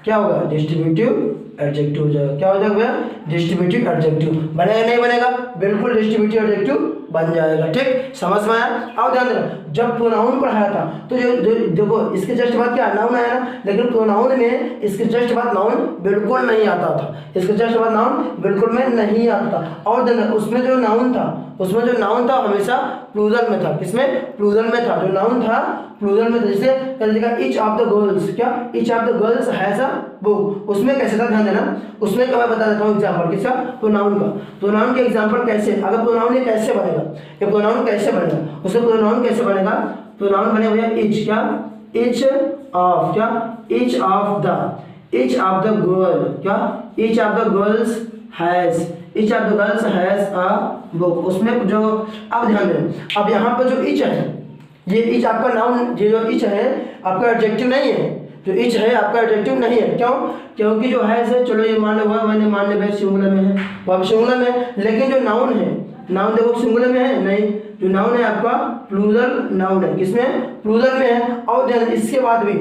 क्या होगा, डिस्ट्रीब्यूटिव एडजेक्टिव हो जाएगा, क्या हो जाएगा भैया, डिस्ट्रीब्यूटिव एडजेक्टिव। बनेगा नहीं बनेगा, बिल्कुल डिस्ट्रीब्यूटिव एडजेक्टिव बन जाएगा, ठीक, समझ में आया। अब ध्यान देना, जब प्रोनाउन पढ़ाया था तो जो देखो इसके जस्ट बाद क्या नाउन आया ना, लेकिन प्रोनाउन में इसके जस्ट बाद नाउन बिल्कुल नहीं आता था, इसके जस्ट बाद नाउन बिल्कुल में नहीं आता था। और उसमें जो नाउन था हमेशा प्लूरल में था, किसमें, प्लूरल में था, जो नाउन था प्लूरल में था। जैसे ईच ऑफ द गर्ल्स, क्या each of the girls has a book, उसमें कैसे था, ध्यान देना, उसमें क्या मैं बता देता हूँ एग्जाम्पल, किसका, प्रोनाउन का, प्रोनाउन के एग्जाम्पल कैसे, अगर प्रोनाउन ये कैसे बनेगा, ये प्रोनाउन कैसे बनेगा, उसमें प्रोनाउन कैसे बनेगा, प्रोनाउन बनेगा भैया ईच, क्या ईच ऑफ, क्या ईच ऑफ द गर्ल, क्या each of the girls has, each of the girls has a book, उसमें जो, अब ध्यान देना, अब यहाँ पर जो ईच है, ये ईच आपका नाउन, ये जो ईच है आपका एडजेक्टिव नहीं है, जो ईच है आपका एडजेक्टिव नहीं है, क्यों, क्योंकि जो है चलो ये मान लो मैंने मान लिया सिंगुलर में है, वर्ब सिंगुलर में है, लेकिन जो नाउन है, नाउन देखो सिंगुलर में है नहीं, जो नाउन है आपका प्लूरल नाउन है, किसमें, प्लूरल में है। और ध्यान, इसके बाद भी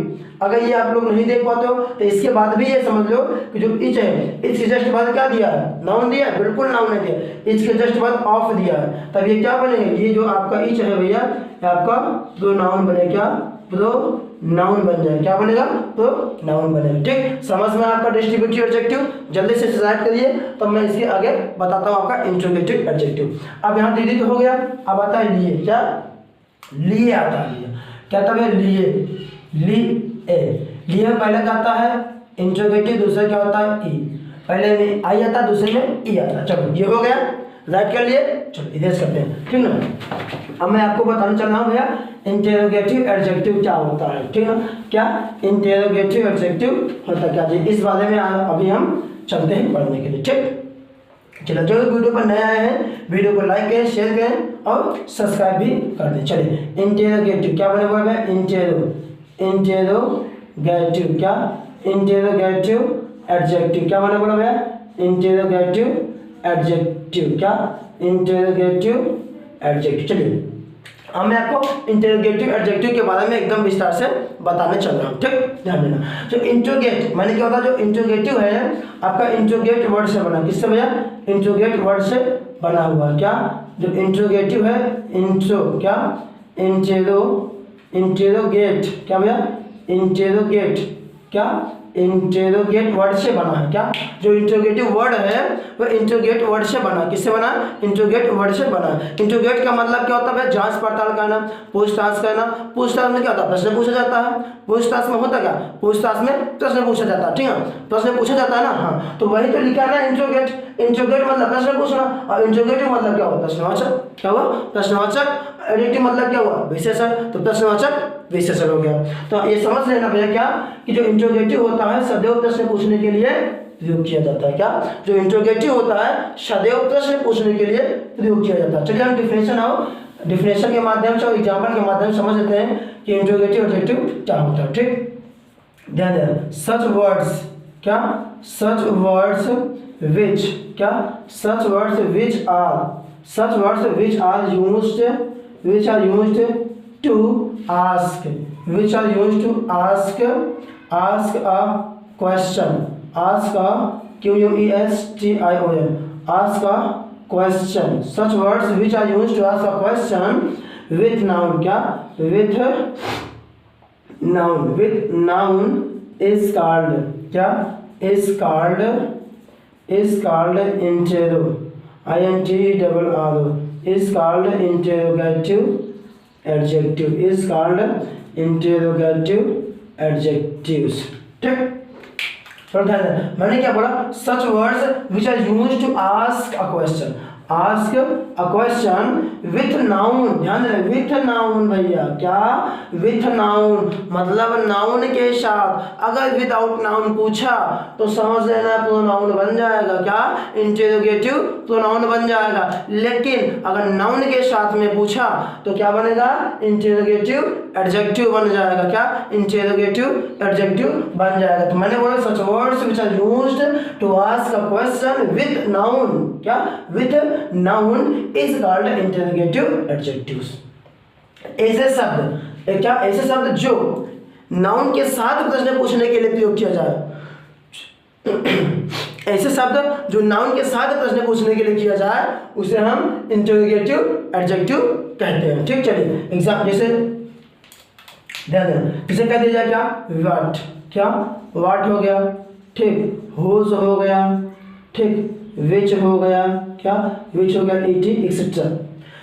अगर ये आप लोग नहीं देख पाते हो तो इसके बाद भी ये समझ लो कि जो इच है, इसके जस्ट बाद क्या दिया है, नाउन दिया है, बिल्कुल नाउन नहीं दिया, इसके जस्ट बाद ऑफ दिया है, तब ये क्या बनेगा, ये जो आपका इच है भैया आपका प्रोनाउन बनेगा, क्या प्रोनाउन बन जाए, क्या बनेगा, प्रोनाउन बनेगा, ठीक, समझ में आपका डिस्ट्रीब्यूटिव एडजेक्टिव। जल्दी से डिसाइड करिए, तब मैं इसके आगे बताता हूँ आपका इंट्रोगेटिव एडजेक्टिव। अब यहाँ दीदी तो हो गया, अब आता है लिए, क्या लिए आता है, लिए क्या तब है, लिए लिए पहले क्या आता है इंट्रोगेटिव, दूसरा क्या होता है ई, पहले में आई आता है, दूसरे में ई आता है। चलो ये हो गया, राइट कर लिए, चलो इधर करते हैं, ठीक ना। अब मैं आपको बताना चल रहा हूँ भैया इंटेरोगेटिव एडजेक्टिव क्या होता है, ठीक है, क्या इंटेरोगेटिव एडजेक्टिव होता है क्या जी, इस बारे में अभी हम चलते हैं पढ़ने के लिए, ठीक। चलो जो वीडियो पर नए आए हैं वीडियो को लाइक करें, शेयर करें और सब्सक्राइब भी कर दें। चलिए इंटेरोगेटिव क्या बने हुआ है, इंटेरोगेटिव, क्या इंटेरोगेटिव एडजेक्टिव, क्या बने हुआ है, इंटेरोगेटिव एडजेक्टिव, क्या इंटेरोगेटिव एडजेक्टिव। चलिए अब मैं आपको इंटेरोगेटिव एडजेक्टिव के बारे में एकदम विस्तार से बताने चल रहा हूँ, ठीक, ध्यान देना। जो इंट्रोगेट मैंने क्या होता, जो इंट्रोगेटिव है आपका इंट्रोगेट वर्ड से बना, किससे भैया, इंट्रोगेट वर्ड से बना हुआ, क्या जो इंट्रोगेटिव है, इंट्रो, क्या इंटेरोगेट, क्या भैया इंटेरोगेट, क्या इंटेरोगेट वर्ड से बना है, क्या जो इंट्रोगेटिव वर्ड है वो इंट्रोगेट वर्ड से बना, किससे बना, इंट्रोगेट वर्ड से बना। इंट्रोगेट का मतलब क्या होता है, जांच पड़ताल करना, पूछताछ करना। पूछताछ में क्या होता है, प्रश्न पूछा जाता है, पूछताछ में होता क्या, पूछताछ में प्रश्न पूछा जाता है, ठीक है, प्रश्न पूछा जाता है ना, हाँ, तो वही तो लिखा है ना इंट्रोगेट। इंट्रोगेट मतलब प्रश्न पूछना, और इंट्रोगेटिव मतलब क्या हुआ, प्रश्नवाचक, क्या हुआ, प्रश्नवाचक। एडिटिव मतलब क्या हुआ, विशेषण, तो प्रश्नवाचक विशेषण हो गया। तो ये समझ लेना भैया क्या कि जो इंट्रोगेटिव होता है सदैव प्रश्न पूछने के लिए प्रयोग किया जाता है, क्या जो इंट्रोगेटिव होता है सदैव प्रश्न पूछने के लिए प्रयोग किया जाता है। चलिए हम डिफिनेशन के माध्यम से और एग्जाम्पल के माध्यम से समझ लेते हैं कि इंट्रोगेटिव एडजेक्टिव क्या होता है, ठीक, ध्यान देना। सच वर्ड्स, क्या सच वर्ड्स विच, क्या such words which are used which are used to ask, which are used to ask a question, ask a question, ask a question, such words which are used to ask a question with noun, क्या with noun is called, क्या is called interro, INTRRO, is called interrogative adjective, is called interrogative adjectives. ठीक, तो ध्यान देना मैंने क्या बोला, such words which are used to ask a question, ask a question with noun, ध्यान देना with noun भैया, क्या with noun मतलब noun के साथ, अगर विदाउट नाउन पूछा तो समझ लेना प्रोनाउन बन जाएगा, क्या इंटेरोगेटिव प्रोनाउन बन जाएगा, लेकिन अगर नाउन के साथ में पूछा तो क्या बनेगा, इंटेरोगेटिव एडजेक्टिव बन जाएगा, क्या इंटेरोगेटिव एडजेक्टिव बन जाएगा। तो मैंने बोला such words which are used to ask a question with noun, क्या with noun is called interrogative adjectives. ऐसे शब्द, क्या ऐसे शब्द जो नाउन के साथ प्रश्न पूछने के लिए प्रयोग किया जाए, ऐसे शब्द जो नाउन के साथ प्रश्न पूछने के लिए किया जाए उसे हम इंटेरोगेटिव एडजेक्टिव कहते हैं। ठीक, चलिए एग्जाम जैसे ध्यान देना, इसे कह दिया जाए क्या व्हाट, क्या व्हाट हो गया, ठीक हुज हो गया, ठीक विच हो गया, क्या विच हो गया, ईटी एक्सेट्रा,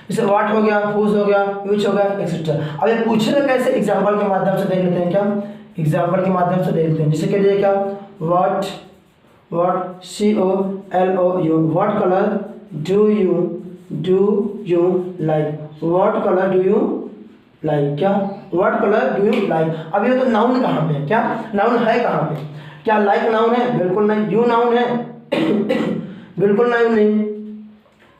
जैसे व्हाट हो गया, हुज हो गया, विच हो गया एक्सेट्रा। अब ये पूछना कैसे, एग्जाम्पल के माध्यम से देख लेते हैं, क्या एग्जाम्पल के माध्यम से देख लेते हैं। जैसे कह दिया क्या what COLOU, what colour do you like, what colour do you like, क्या what colour do you like. अब ये तो नाउन कहाँ पे है, क्या नाउन है कहाँ पे, क्या लाइक नाउन है, बिल्कुल नहीं, यू नाउन है बिल्कुल नाउन नहीं,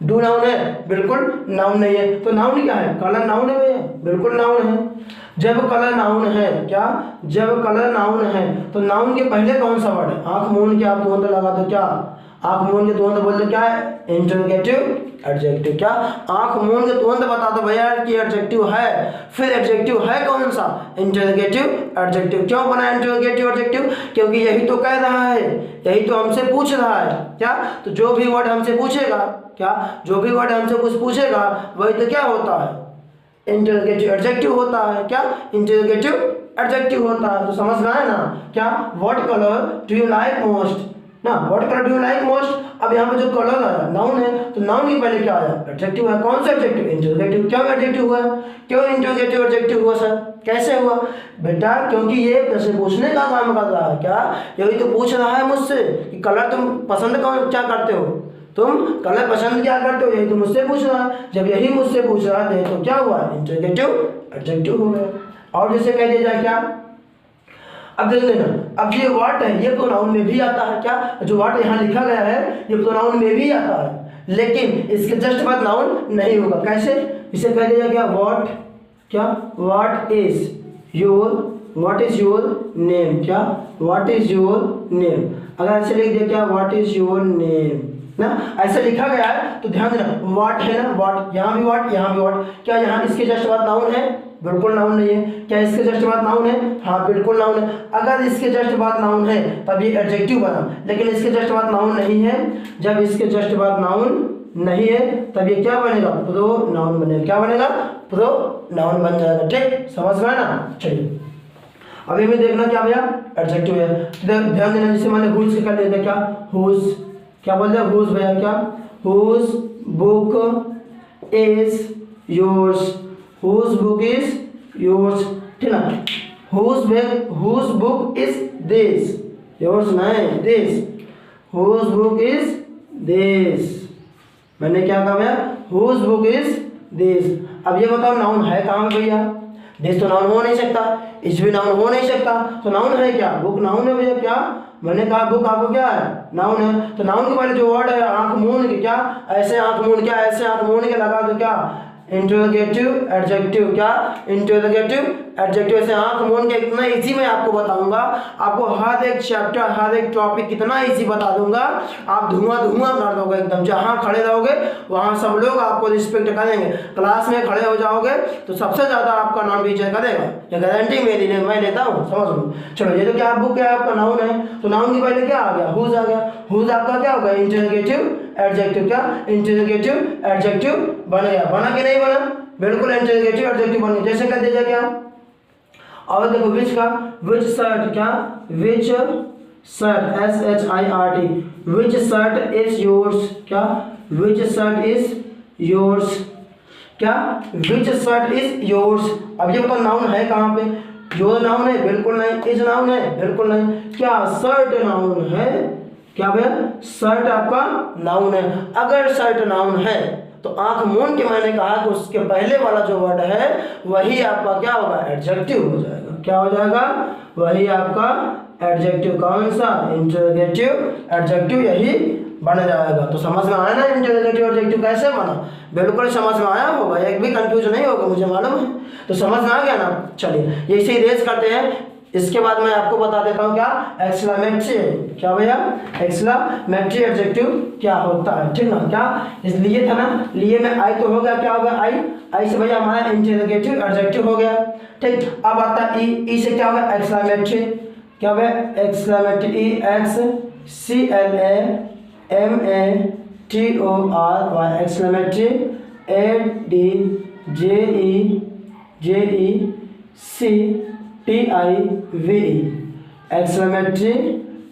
डू नाउन है, बिल्कुल नाउन नहीं है, तो नाउन क्या है, कलर नाउन है भैया, बिल्कुल नाउन है। जब कलर नाउन है, क्या जब कलर नाउन है तो नाउन के पहले कौन सा वर्ड है, आंख मूंद के आप तुरंत लगा दो, क्या आंख मूंद के तुरंत बोल दो क्या है, इंटरोगेटिव एडजेक्टिव, क्या आंख मूंद के तुरंत बता दो भैया कि एडजेक्टिव है, फिर एडजेक्टिव है कौन सा, इंटरोगेटिव एडजेक्टिव। क्यों बना इंटरोगेटिव एडजेक्टिव, क्योंकि यही तो कह रहा है, यही तो हमसे पूछ रहा है, क्या तो जो भी वर्ड हमसे पूछेगा, क्या जो भी वर्ड हमसे कुछ पूछेगा वही तो क्या होता है, इंटरोगेटिव एडजेक्टिव होता है, क्या इंटरोगेटिव एडजेक्टिव होता है। तो समझ में आया ना, क्या what colour do you like most ना, what colour do you like most. अब यहाँ पे जो कलर है नाउन है, तो नाउन के पहले क्या आया, एडजेक्टिव है, कौन सा एडजेक्टिव, इंटरोगेटिव। क्यों एडजेक्टिव हुआ, क्यों इंटरोगेटिव एडजेक्टिव हुआ सर, कैसे हुआ बेटा, क्योंकि ये प्रश्न पूछने का काम कर रहा है, क्या यही तो पूछ रहा है मुझसे कि कलर तुम पसंद कौन क्या करते हो, तुम कलर पसंद क्या करते हो, यही तो मुझसे पूछ रहा है। जब यही मुझसे पूछ रहा है तो क्या हुआ, इंटरोगेटिव एडजेक्टिव हो गया। और जैसे कह दिया जाए क्या, अब देख लेना, अब ये व्हाट है ये प्रोनाउन में भी आता है, क्या जो व्हाट यहाँ लिखा गया है ये प्रोनाउन में भी आता है, लेकिन इसके जस्ट बाद नाउन नहीं होगा। कैसे, इसे कह दिया क्या व्हाट, क्या व्हाट इज योर नेम, क्या व्हाट इज योर नेम। अगर ऐसे लिख दिया क्या व्हाट इज योर नेम ना, ऐसे लिखा गया है तो ध्यान देना व्हाट है ना, व्हाट यहाँ भी व्हाट, यहाँ भी व्हाट, क्या यहाँ इसके जस्ट बाद नाउन है, बिल्कुल नाउन नहीं है। क्या इसके जस्ट बाद नाउन है, हाँ बिल्कुल नाउन है। अगर इसके जस्ट बाद नाउन है तब ये एडजेक्टिव बना, लेकिन इसके जस्ट बाद नाउन नहीं है, जब इसके जस्ट बाद नाउन नहीं है तब ये क्या बनेगा, प्रोनाउन बनेगा, क्या बनेगा, प्रोनाउन बन जाएगा। ठीक, समझ में ना। चलिए अभी हमें देखना क्या भैया, एडजेक्टिव है, ध्यान देना। जैसे मैंने हुज से कर लिया, क्या हुज, क्या बोलते हैं हुज भैया, क्या whose book is yours, whose book is yours, ठीक ना। Whose book is this, yours नहीं this, whose book is this. मैंने क्या कहा भैया, हुज बुक इज दिस। अब ये बताओ नाउन है कहाँ भैया, दिस तो नाउन हो नहीं सकता, इस भी नाउन हो नहीं सकता, तो नाउन है क्या, बुक नाउन है भैया। क्या मैंने कहा बुक आपको क्या है, नाउन है। तो नाउन के पहले जो वर्ड है आंख मूंद के, क्या ऐसे आंख मूंद, क्या ऐसे आंख मूंद के लगा दो, क्या इंटरोगेटिव एडजेक्टिव, क्या इंटरोगेटिव एडजेक्टिव। ऐसे आंख मूंद के इतना इजी मैं आपको बताऊंगा, आपको हर एक चैप्टर हर एक टॉपिक कितना इजी बता दूंगा, आप धुआं धुआं कर दोगे एकदम। जहां खड़े रहोगे वहां सब लोग आपको रिस्पेक्ट करेंगे। क्लास में खड़े हो जाओगे तो सबसे ज्यादा आपका नाम विजय करेगा, ये गारंटी मेरी नहीं, मैं लेता हूँ, समझ लो। चलो ये तो क्या बुक क्या है आपका नाउन है, तो नाउन की पहले क्या आ गया, हुज आ गया। हुज आपका क्या होगा, इंटरोगेटिव एडजेक्टिव, क्या इंटरोगेटिव एडजेक्टिव बन गया। बना कि नहीं बना, बिल्कुल इंटरोगेटिव एडजेक्टिव बन गया। जैसे कर दीजिए क्या, और देखो विच का, विच शर्ट, क्या which shirt, SHIRT, which shirt is yours, क्या विच शर्ट इज योर्स, क्या विच शर्ट इज योर्स। अब ये बताओ नाउन है कहाँ पे, योर नाउन है, बिल्कुल नहीं। इज नाउन है, बिल्कुल नहीं। क्या शर्ट नाउन है, क्या भैया शर्ट आपका नाउन है। अगर शर्ट नाउन है तो आंख मूंद के मैंने कहा कि उसके पहले वाला जो वर्ड है वही आपका क्या होगा, एडजेक्टिव हो जाएगा। क्या हो जाएगा, वही आपका एडजेक्टिव। कौन सा, इंटरोगेटिव एडजेक्टिव, यही बन जाएगा। तो समझ में आया ना इंटरोगेटिव एडजेक्टिव कैसे बना, बिल्कुल समझ में आया होगा, एक भी कंफ्यूज नहीं होगा, मुझे मालूम है। तो समझ में आ गया ना। चलिए ये इसे रेज करते हैं। इसके बाद मैं आपको बता देता हूँ क्या एक्सक्लेमेटरी, क्या भैया एक्सक्लेमेटरी एडजेक्टिव क्या होता है, ठीक ना। क्या इसलिए था ना, लिए में आई तो हो गया, क्या हो गया आई, आई से भैया हमारा इंटरोगेटिव एडजेक्टिव हो गया, ठीक। अब आता है ई से क्या होगा, एक्सक्लेमेटरी, क्या भैया exclamatory, EXCLAMATORY exclamatory, ADJECTIVE exclamatory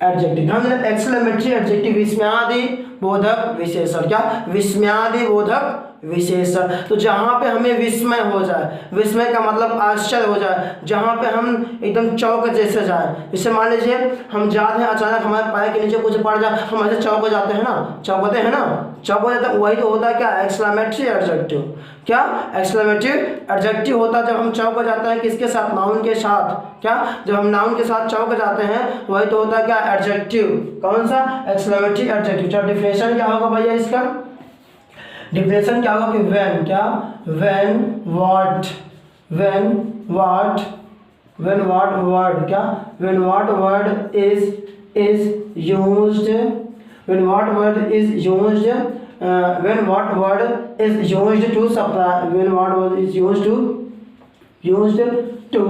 adjective. ध्यान देना एक्सक्लेमेटरी एडजेक्टिव विस्मयादि बोधक विशेषण, क्या विस्मयादि बोधक विशेषण। तो जहाँ पे हमें विस्मय हो जाए, विस्मय का मतलब आश्चर्य हो जाए, जहाँ पे हम एकदम चौक जैसे जाए। जैसे मान लीजिए हम जाते हैं, अचानक हमारे पैर के नीचे कुछ पड़ जाए, हम ऐसे चौक हो जाते हैं ना, चौकते हैं ना, चौक हो जाता है, वही तो होता है क्या एक्सक्लेमेटरी एडजेक्टिव। क्या एक्सक्लेमेटरी एडजेक्टिव होता है जब हम चौक हो जाते हैं, किसके साथ, नाउन के साथ। क्या जब हम नाउन के साथ चौक जाते हैं वही तो होता है क्या एडजेक्टिव। कौन सा, एक्सक्लेमेटरी एडजेक्टिव। क्या डिफिनेशन क्या होगा भैया इसका, डिफिनेशन क्या होगा कि व्हेन, क्या when what, when what word, क्या when what word is used, when what word is used, when what word is used to supply, when what word is used to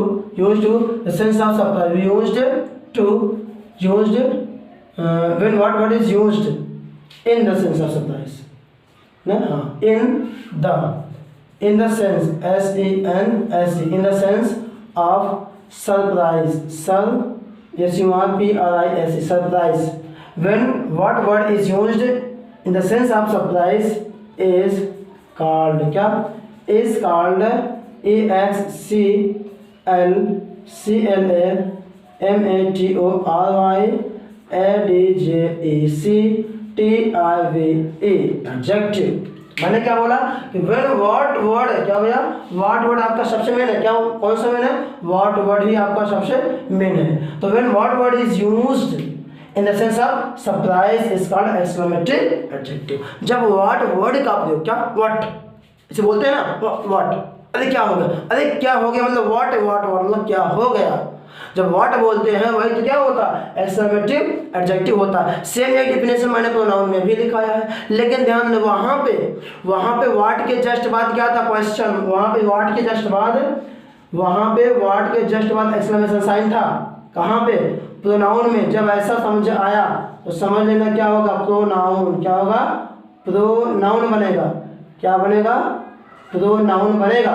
the sense of supply, when what word is used in the sense of supplies, na in the sense, SENSE, in the sense of surprise, SURPRISE, surprise. When what word is used in the sense of surprise is called, क्या is called EXCLAMATORY adjective। मैंने क्या बोला कि when what word है, क्या भैया what word आपका सबसे मेन है, क्या कौन सा मेन है, what word ही आपका सबसे मेन है। तो when what word is used in the sense of surprise is called exclamatory adjective। जब what word का प्रयोग, क्या what इसे बोलते हैं ना what, अरे क्या हो गया, अरे क्या हो गया मतलब what मतलब क्या हो गया। जब what बोलते हैं वही तो क्या होता है, एक्सक्लेमेटिव एडजेक्टिव होता है। सेम ये डिफिनेशन मैंने प्रोनाउन में भी लिखाया है, लेकिन ध्यान दें वहाँ पे what के जस्ट बाद क्या था, क्वेश्चन। वहाँ पे what के जस्ट बाद एक्सक्लेमेशन साइन था। कहाँ पे, प्रोनाउन में। जब ऐसा समझ आया तो समझ लेना क्या होगा, प्रोनाउन। क्या होगा, प्रोनाउन बनेगा। क्या बनेगा, प्रोनाउन बनेगा।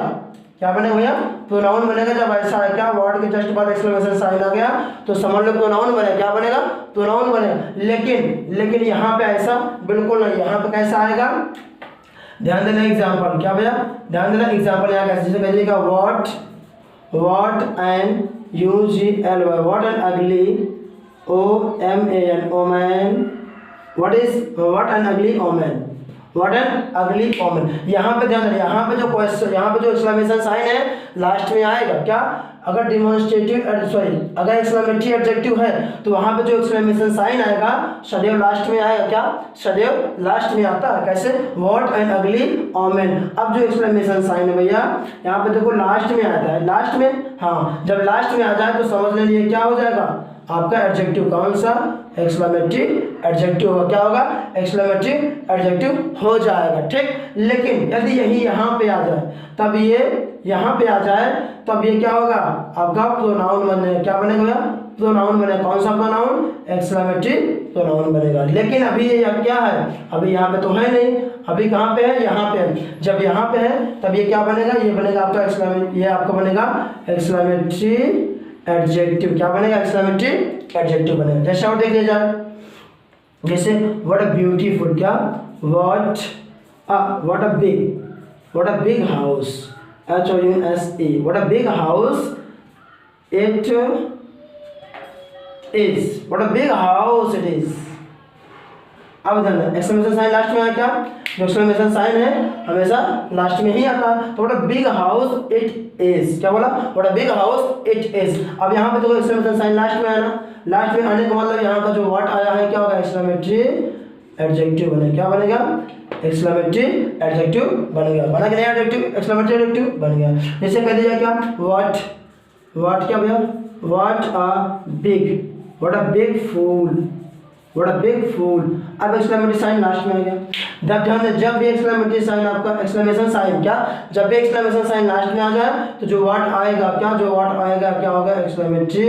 क्या बनेगा भैया, प्रोनाउन बनेगा। जब ऐसा है क्या, वर्ड के जस्ट बाद एक्सक्लेमेशन साइन आ गया तो समझ लो प्रोनाउन बनेगा। क्या बनेगा, प्रोनाउन बनेगा। लेकिन यहाँ पे ऐसा बिल्कुल नहीं। यहाँ पे कैसा आएगा, ध्यान देना एग्जाम्पल। क्या भैया, ध्यान देना एग्जाम्पल यहाँ कैसे, जैसे कहिएगा what an UGLY, what an ugly, OMAN, oman, what an ugly omen, what an ugly omen. यहाँ पे ध्यान देना, यहाँ पे जो क्वेश्चन, यहाँ पे जो एक्सक्लेमेशन साइन है लास्ट में आएगा क्या, अगर डिमॉन्स्ट्रेटिव अगर एक्सक्लेमेटरी एडजेक्टिव है तो वहाँ पे जो एक्सक्लेमेशन साइन आएगा सदैव लास्ट में आएगा क्या, सदैव लास्ट में आता है। कैसे, व्हाट एन अगली ओमेन। अब जो एक्सक्लेमेशन साइन है भैया यहाँ पे देखो लास्ट में आता है, लास्ट में, हाँ जब लास्ट में आ जाए तो समझ लेंगे क्या हो जाएगा आपका एडजेक्टिव, कौन सा, एक्सक्लेमेटरी एडजेक्टिव होगा, क्या होगा, एक्सक्लेमेटरी एडजेक्टिव हो जाएगा, ठीक। लेकिन यदि यही यहाँ पे आ जाए, तब ये यहाँ पे आ जाए तब ये क्या होगा आपका प्रोनाउन बनेगा, क्या बनेगा भैया, प्रोनाउन बनेगा। कौन सा प्रोनाउन, एक्सक्लेमेटरी प्रोनाउन बनेगा। लेकिन अभी ये क्या है, अभी यहाँ पे तो है नहीं, अभी कहाँ पे है, यहाँ पे है। जब यहाँ पे है तब ये क्या बनेगा, ये बनेगा आपका ये आपका बनेगा एक्सक्लेमेटरी एडजेक्टिव, क्या बनेगा, एक्सक्लेमेटरी एडजेक्टिव बनेगा। जैसे और देख लीजिए, जैसे व्हाट अ ब्यूटीफुल, क्या, what a big house, HOUSE, what a big house it is, what a big house it is. अब ध्यान, एक्सक्लेमेशन साइन लास्ट में आया क्या, जो एक्सक्लेमेशन साइन है हमेशा लास्ट में ही आता है। तो what a big house it is, क्या बोला, what a big house it is. अब यहाँ पे तो एक्सक्लेमेशन साइन लास्ट में आया ना, लास्ट में आने का मतलब यहाँ का जो व्हाट आया है क्या होगा, एक्सक्लेमेटरी एडजेक्टिव बनेगा, क्या बनेगा, एक्सक्लेमेटरी एडजेक्टिव बनेगा। बना कि नहीं एडजेक्टिव, एक्सक्लेमेटरी एडजेक्टिव बन गया। जैसे कह दीजिए क्या, व्हाट क्या भैया, what a big fool, what a big fool. अब एक्सक्लेमेटरी साइन लास्ट में आ गया। जब ध्यान दें, जब भी एक्सक्लेमेटरी साइन आपका एक्सक्लेमेशन साइन क्या, जब भी एक्सक्लेमेशन साइन लास्ट में आ जाए तो जो व्हाट आएगा क्या, जो व्हाट आएगा क्या होगा, एक्सक्लेमेटरी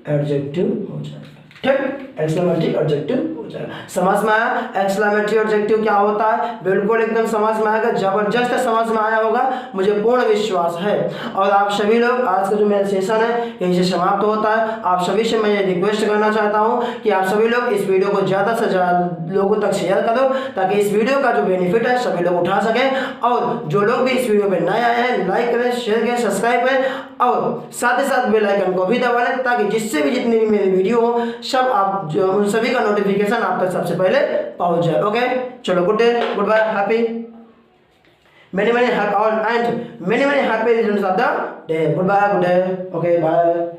एडजेक्टिव हो जाएगा, ठीक, एक्सक्लेमेटरी एडजेक्टिव हो जाएगा। समझ में आया एक्सक्लेमेटरी एडजेक्टिव क्या होता है, बिल्कुल एकदम समझ में आएगा, जबरदस्त समझ में आया होगा, मुझे पूर्ण विश्वास है। और आप सभी लोग, आज का जो मेरा सेशन है यहीं से समाप्त होता है। आप सभी से मैं ये रिक्वेस्ट करना चाहता हूँ कि आप सभी लोग इस वीडियो को ज़्यादा से ज़्यादा लोगों तक शेयर कर दो, ताकि इस वीडियो का जो बेनिफिट है सभी लोग उठा सकें। और जो लोग भी इस वीडियो पर नए आए हैं, लाइक करें, शेयर करें, सब्सक्राइब करें और साथ ही साथ बेल आइकन को भी दबा लें, ताकि जिससे भी जितनी भी मेरी वीडियो हो सब आप जो उन सभी का नोटिफिकेशन आप तक सबसे पहले पहुंच जाए। ओके, चलो, good day, goodbye, happy many happy returns of the day. Goodbye, good day, okay, bye.